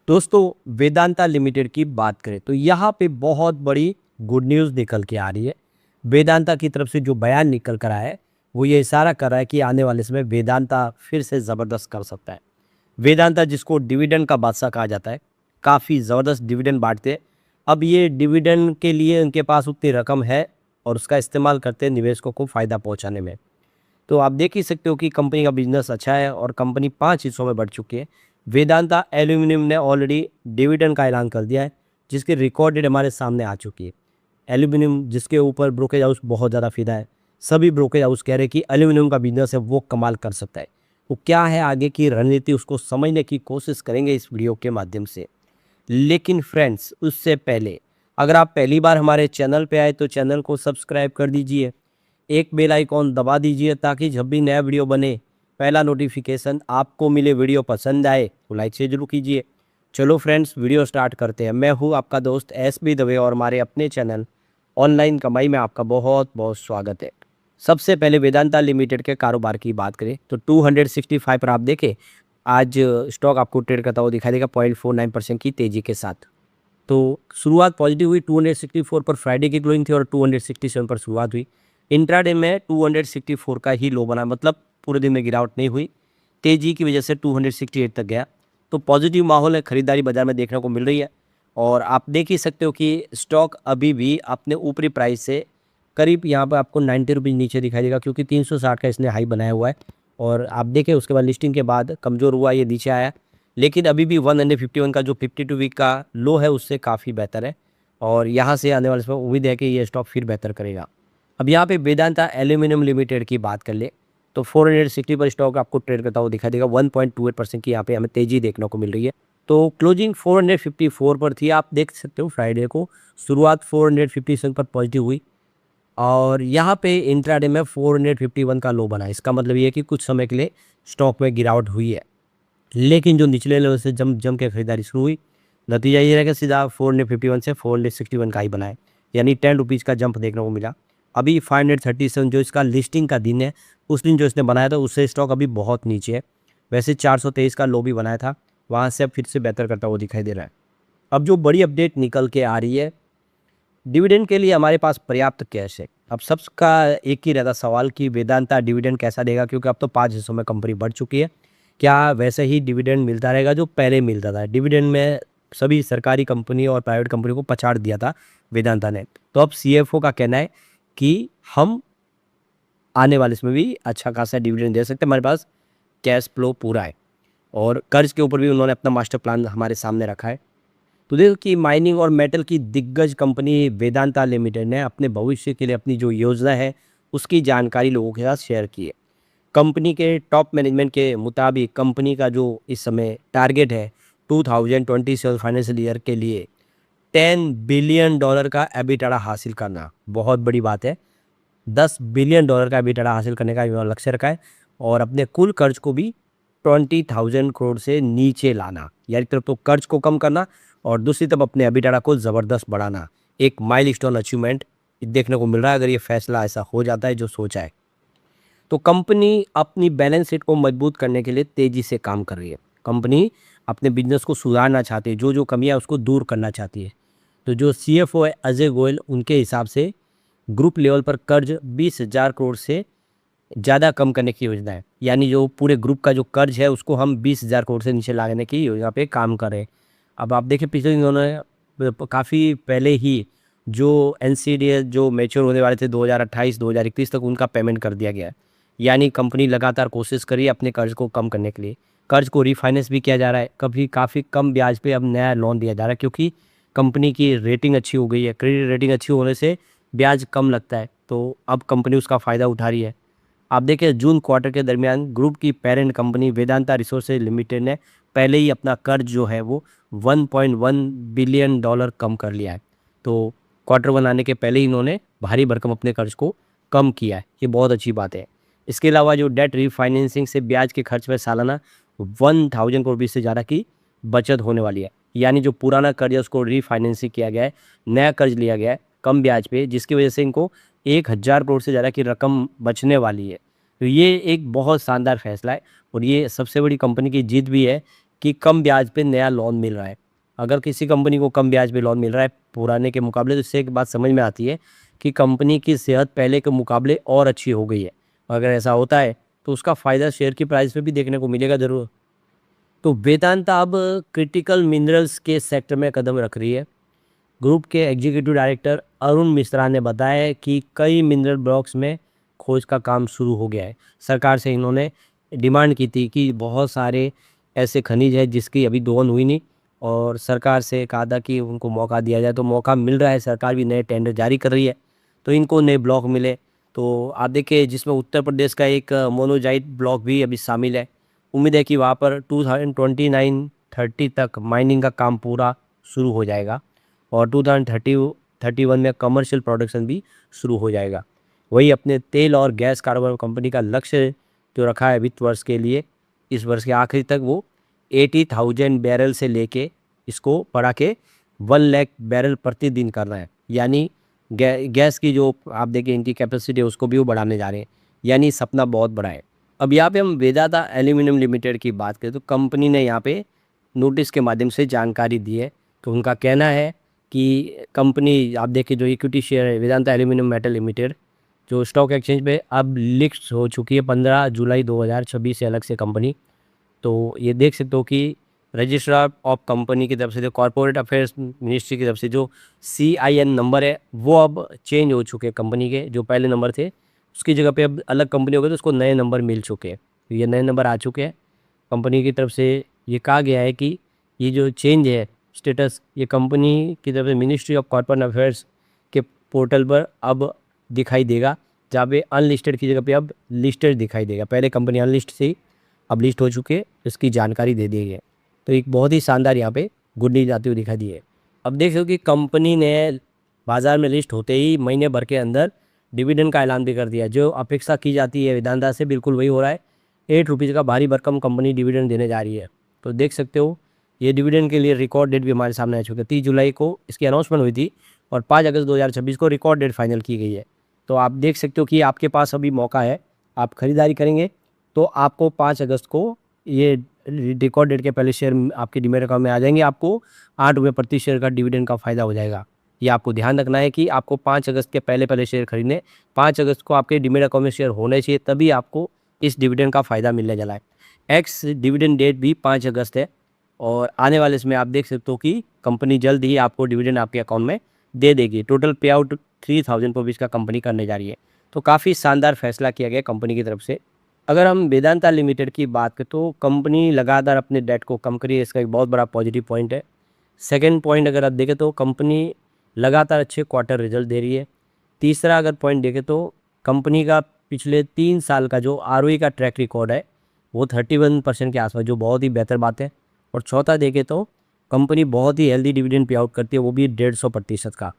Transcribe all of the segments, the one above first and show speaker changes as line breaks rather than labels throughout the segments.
दोस्तों, वेदांता लिमिटेड की बात करें तो यहाँ पे बहुत बड़ी गुड न्यूज़ निकल के आ रही है। वेदांता की तरफ से जो बयान निकल कर आया है, वो ये इशारा कर रहा है कि आने वाले समय वेदांता फिर से ज़बरदस्त कर सकता है। वेदांता जिसको डिविडेंड का बादशाह कहा जाता है, काफ़ी ज़बरदस्त डिविडेंड बाँटते हैं। अब ये डिविडेंड के लिए उनके पास उतनी रकम है और उसका इस्तेमाल करते हैं निवेशकों को फ़ायदा पहुँचाने में। तो आप देख ही सकते हो कि कंपनी का बिजनेस अच्छा है और कंपनी 5 हिस्सों में बढ़ चुकी है। वेदांता एल्यूमीनियम ने ऑलरेडी डिविडेंड का ऐलान कर दिया है, जिसकी रिकॉर्ड डेट हमारे सामने आ चुकी है। एल्यूमीनियम जिसके ऊपर ब्रोकेज हाउस बहुत ज़्यादा फ़िदा है। सभी ब्रोकेज हाउस कह रहे हैं कि एल्यूमीनियम का बिजनेस है वो कमाल कर सकता है। वो क्या है आगे की रणनीति, उसको समझने की कोशिश करेंगे इस वीडियो के माध्यम से। लेकिन फ्रेंड्स, उससे पहले अगर आप पहली बार हमारे चैनल पे आए तो चैनल को सब्सक्राइब कर दीजिए, एक बेल आइकॉन दबा दीजिए ताकि जब भी नया वीडियो बने पहला नोटिफिकेशन आपको मिले। वीडियो पसंद आए तो लाइक से जरूर कीजिए। चलो फ्रेंड्स, वीडियो स्टार्ट करते हैं। मैं हूँ आपका दोस्त एसबी दवे और हमारे अपने चैनल ऑनलाइन कमाई में आपका बहुत बहुत स्वागत है। सबसे पहले वेदांता लिमिटेड के कारोबार की बात करें तो 265 पर आप देखें, आज स्टॉक आपको ट्रेड करता हुआ दिखाई देगा 0.49% की तेजी के साथ। तो शुरुआत पॉजिटिव हुई, 264 पर फ्राइडे की क्लोजिंग थी और 267 पर शुरुआत हुई। इंट्राडे में 264 का ही लो बना, मतलब पूरे दिन में गिरावट नहीं हुई। तेजी की वजह से 268 तक गया। तो पॉजिटिव माहौल है, खरीदारी बाजार में देखने को मिल रही है। और आप देख ही सकते हो कि स्टॉक अभी भी अपने ऊपरी प्राइस से करीब यहाँ पर आपको 90 रुपीज़ नीचे दिखाई देगा, क्योंकि 360 का इसने हाई बनाया हुआ है। और आप देखें उसके बाद लिस्टिंग के बाद कमज़ोर हुआ, ये नीचे आया। लेकिन अभी भी 151 का जो 52 वीक का लो है उससे काफ़ी बेहतर है। और यहाँ से आने वाले समय उम्मीद है कि ये स्टॉक फिर बेहतर करेगा। अब यहाँ पे वेदांता एल्यूमिनियम लिमिटेड की बात कर ले तो 460 पर स्टॉक आपको ट्रेड करता हुआ दिखाई देगा। 1.28% की यहाँ पे हमें तेजी देखने को मिल रही है। तो क्लोजिंग 454 पर थी, आप देख सकते हो फ्राइडे को शुरुआत 457 पर पॉजिटिव हुई और यहाँ पे इंट्राडे में 451 का लो बना। इसका मतलब ये है कि कुछ समय के लिए स्टॉक में गिरावट हुई है, लेकिन जो निचले लेवल से जम जम के खरीदारी शुरू हुई, नतीजा ये रहेगा सीधा 451 से 461 का ही बना है, यानी 10 रुपीज़ का जंप देखने को मिला। अभी 537 जो इसका लिस्टिंग का दिन है, उस दिन जो इसने बनाया था उससे स्टॉक अभी बहुत नीचे है। वैसे 423 का लो भी बनाया था, वहाँ से अब फिर से बेहतर करता हुआ दिखाई दे रहा है। अब जो बड़ी अपडेट निकल के आ रही है, डिविडेंड के लिए हमारे पास पर्याप्त कैश है। अब सबका एक ही रहता सवाल कि वेदांता डिविडेंड कैसा देगा, क्योंकि अब तो 5 हिस्सों में कंपनी बढ़ चुकी है। क्या वैसे ही डिविडेंड मिलता रहेगा जो पहले मिलता था? डिविडेंड में सभी सरकारी कंपनी और प्राइवेट कंपनी को पछाड़ दिया था वेदांता ने। तो अब सीएफओ का कहना है कि हम आने वाले इसमें भी अच्छा खासा डिविडेंड दे सकते हैं, हमारे पास कैश फ्लो पूरा है। और कर्ज के ऊपर भी उन्होंने अपना मास्टर प्लान हमारे सामने रखा है। तो देखो कि माइनिंग और मेटल की दिग्गज कंपनी वेदांता लिमिटेड ने अपने भविष्य के लिए अपनी जो योजना है उसकी जानकारी लोगों के साथ शेयर की है। कंपनी के टॉप मैनेजमेंट के मुताबिक कंपनी का जो इस समय टारगेट है 2027 फाइनेंशियल ईयर के लिए $10 बिलियन का एबिटाडा हासिल करना बहुत बड़ी बात है। $10 बिलियन का एबिटाडा हासिल करने का इन्होंने लक्ष्य रखा है और अपने कुल कर्ज को भी 20,000 करोड़ से नीचे लाना, यानी एक तरफ तो कर्ज को कम करना और दूसरी तरफ अपने एबिटाडा को ज़बरदस्त बढ़ाना। एक माइलस्टोन अचीवमेंट देखने को मिल रहा है अगर ये फैसला ऐसा हो जाता है जो सोचा है। तो कंपनी अपनी बैलेंस शीट को मजबूत करने के लिए तेज़ी से काम कर रही है। कंपनी अपने बिजनेस को सुधारना चाहती है, जो कमियां उसको दूर करना चाहती है। तो जो सीएफओ है अजय गोयल, उनके हिसाब से ग्रुप लेवल पर कर्ज 20,000 करोड़ से ज़्यादा कम करने की योजना है, यानी जो पूरे ग्रुप का जो कर्ज है उसको हम 20,000 करोड़ से नीचे लाने की योजना पे काम करें। अब आप देखें पिछले दिनों ने काफ़ी पहले ही जो एनसीडीएस जो मैच्योर होने वाले थे 2028-2031 तक, उनका पेमेंट कर दिया गया है। यानी कंपनी लगातार कोशिश करी अपने कर्ज को कम करने के लिए। कर्ज को रिफाइनेंस भी किया जा रहा है, कभी काफ़ी कम ब्याज पे अब नया लोन दिया जा रहा है, क्योंकि कंपनी की रेटिंग अच्छी हो गई है। क्रेडिट रेटिंग अच्छी होने से ब्याज कम लगता है, तो अब कंपनी उसका फ़ायदा उठा रही है। आप देखें जून क्वार्टर के दरमियान ग्रुप की parent company Vedanta resources limited ने पहले ही अपना कर्ज जो है वो $1.1 बिलियन कम कर लिया है। तो क्वार्टर 1 आने के पहले ही इन्होंने भारी भरकम अपने कर्ज को कम किया है, ये बहुत अच्छी बात है। इसके अलावा जो डेट रीफाइनेंसिंग से ब्याज के खर्च में सालाना 1,000 करोड़ रुपये से ज़्यादा की बचत होने वाली है। यानी जो पुराना कर्ज है उसको रीफाइनेंसिंग किया गया है, नया कर्ज लिया गया है कम ब्याज पे, जिसकी वजह से इनको 1,000 करोड़ से ज़्यादा की रकम बचने वाली है। तो ये एक बहुत शानदार फैसला है और ये सबसे बड़ी कंपनी की जीत भी है कि कम ब्याज पे नया लोन मिल रहा है। अगर किसी कंपनी को कम ब्याज पे लोन मिल रहा है पुराने के मुकाबले, तो इससे एक बात समझ में आती है कि कंपनी की सेहत पहले के मुकाबले और अच्छी हो गई है। अगर ऐसा होता है तो उसका फ़ायदा शेयर की प्राइस पे भी देखने को मिलेगा ज़रूर। तो वेदांता अब क्रिटिकल मिनरल्स के सेक्टर में कदम रख रही है। ग्रुप के एग्जीक्यूटिव डायरेक्टर अरुण मिश्रा ने बताया कि कई मिनरल ब्लॉक्स में खोज का काम शुरू हो गया है। सरकार से इन्होंने डिमांड की थी कि बहुत सारे ऐसे खनिज है जिसकी अभी दोहन हुई नहीं, और सरकार से कहा था कि उनको मौका दिया जाए, तो मौका मिल रहा है। सरकार भी नए टेंडर जारी कर रही है तो इनको नए ब्लॉक मिले। तो आप देखिए जिसमें उत्तर प्रदेश का एक मोनोजाइट ब्लॉक भी अभी शामिल है। उम्मीद है कि वहाँ पर 2029-30 तक माइनिंग का काम पूरा शुरू हो जाएगा और 2031 में कमर्शियल प्रोडक्शन भी शुरू हो जाएगा। वही अपने तेल और गैस कारोबार कंपनी का लक्ष्य जो रखा है वित्त वर्ष के लिए, इस वर्ष के आखिरी तक वो 80,000 बैरल से लेके इसको बढ़ा के 1 लाख बैरल प्रतिदिन करना है। यानी गैस की जो आप देखिए इनकी कैपेसिटी है उसको भी वो बढ़ाने जा रहे हैं। यानी सपना बहुत बड़ा है। अब यहाँ पे हम वेदांता एल्यूमिनियम लिमिटेड की बात करें तो कंपनी ने यहाँ पे नोटिस के माध्यम से जानकारी दी है। तो उनका कहना है कि कंपनी आप देखिए जो इक्विटी शेयर है वेदांता एल्यूमिनियम मेटल लिमिटेड जो स्टॉक एक्सचेंज पे अब लिस्ट हो चुकी है 15 जुलाई 2026 से अलग से कंपनी। तो ये देख सकते हो कि रजिस्ट्रार ऑफ कंपनी की तरफ से जो कॉर्पोरेट अफेयर्स मिनिस्ट्री की तरफ से जो CIN नंबर है वो अब चेंज हो चुके हैं। कंपनी के जो पहले नंबर थे उसकी जगह पे अब अलग कंपनी हो गई तो उसको नए नंबर मिल चुके हैं। तो ये नए नंबर आ चुके हैं। कंपनी की तरफ से ये कहा गया है कि ये जो चेंज है स्टेटस ये कंपनी की तरफ से मिनिस्ट्री ऑफ कॉर्पोरेट अफेयर्स के पोर्टल पर अब दिखाई देगा, जहाँ पे अनलिस्टेड की जगह पे अब लिस्टेड दिखाई देगा। पहले कंपनी अनलिस्ट थी, अब लिस्ट हो चुके हैं, इसकी जानकारी दे दी है। तो एक बहुत ही शानदार यहाँ पे गुड न्यूज़ आती हुई दिखाई दी है। अब देख सकते हो कि कंपनी ने बाज़ार में लिस्ट होते ही महीने भर के अंदर डिविडेंड का ऐलान भी कर दिया। जो अपेक्षा की जाती है वेदांता से बिल्कुल वही हो रहा है। 8 रुपीज़ का भारी भरकम कंपनी डिविडेंड देने जा रही है। तो देख सकते हो ये डिविडेंड के लिए रिकॉर्ड डेट भी हमारे सामने आ चुकी है। 30 जुलाई को इसकी अनाउंसमेंट हुई थी और 5 अगस्त 2026 को रिकॉर्ड डेट फाइनल की गई है। तो आप देख सकते हो कि आपके पास अभी मौका है, आप खरीदारी करेंगे तो आपको 5 अगस्त को ये रिकॉर्ड डेट के पहले शेयर आपके डीमैट अकाउंट में आ जाएंगे। आपको 8 रुपये प्रति शेयर का डिविडेंड का फ़ायदा हो जाएगा। ये आपको ध्यान रखना है कि आपको 5 अगस्त के पहले शेयर खरीदने, 5 अगस्त को आपके डीमैट अकाउंट में शेयर होने चाहिए, तभी आपको इस डिविडेंड का फ़ायदा मिलने वाला है। एक्स डिविडेंड डेट भी 5 अगस्त है और आने वाले इसमें आप देख सकते हो कि कंपनी जल्द ही आपको डिविडेंड आपके अकाउंट में दे देगी। टोटल पे आउट 3000 रुपीज़ का कंपनी करने जा रही है। तो काफ़ी शानदार फैसला किया गया कंपनी की तरफ से। अगर हम वेदांता लिमिटेड की बात करें तो कंपनी लगातार अपने डेट को कम करी है, इसका एक बहुत बड़ा पॉजिटिव पॉइंट है। सेकंड पॉइंट अगर आप देखें तो कंपनी लगातार अच्छे क्वार्टर रिजल्ट दे रही है। तीसरा अगर पॉइंट देखें तो कंपनी का पिछले 3 साल का जो ROE का ट्रैक रिकॉर्ड है वो 31% के आसपास, जो बहुत ही बेहतर बात है। और चौथा देखें तो कंपनी बहुत ही हेल्दी डिविडेंड पे आउट करती है, वो भी 150% का।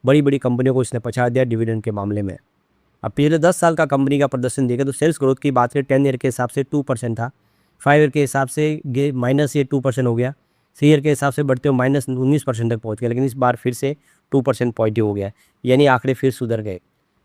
बड़ी बड़ी कंपनियों को इसने पछाड़ दिया डिविडेंड के मामले में। अब पिछले 10 साल का कंपनी का प्रदर्शन देखें तो सेल्स ग्रोथ की बात करें 10 ईयर के हिसाब से 2% था, 5 ईयर के हिसाब से माइनस ये 2% हो गया, 3 ईयर के हिसाब से बढ़ते हुए -19% तक पहुंच गया, लेकिन इस बार फिर से 2% पॉजिटिव हो गया, यानी आंकड़े फिर सुधर गए।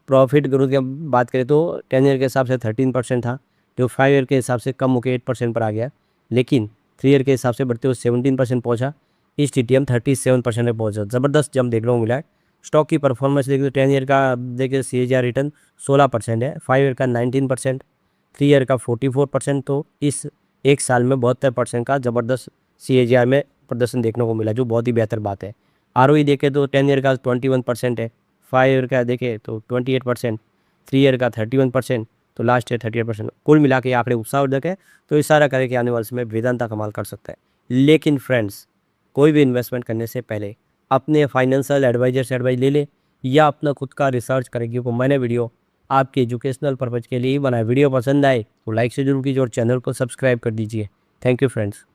प्रॉफिट ग्रोथ की बात करें तो 10 ईयर के हिसाब से 13% था, जो 5 ईयर के हिसाब से कम होकर 8% पर आ गया, लेकिन 3 ईयर के हिसाब से बढ़ते हुए 17% पहुँचा। इस TTM 37% में पहुँचा, ज़बरदस्त जंप देखने को मिला है। स्टॉक की परफॉर्मेंस देखिए तो 10 ईयर का देखिए CAGR रिटर्न 16% है, 5 ईयर का 19%, 3 ईयर का 44%। तो इस एक साल में 72% का ज़बरदस्त CAGR में प्रदर्शन देखने को मिला, जो बहुत ही बेहतर बात है। ROE देखें तो 10 ईयर का 21% है, 5 ईयर का देखें तो 28%, 3 ईयर का 31%, तो लास्ट ईयर 38%। कुल मिला के आंकड़े उत्साहवर्धक है। तो इशारा करें कि आने वाले समय वेदांता कमाल कर सकता है। लेकिन फ्रेंड्स, कोई भी इन्वेस्टमेंट करने से पहले अपने फाइनेंशियल एडवाइजर से एडवाइस ले लें या अपना खुद का रिसर्च करें, क्योंकि मैंने वीडियो आपके एजुकेशनल पर्पज़ के लिए ही बनाया। वीडियो पसंद आए तो लाइक से जरूर कीजिए और चैनल को सब्सक्राइब कर दीजिए। Thank you friends.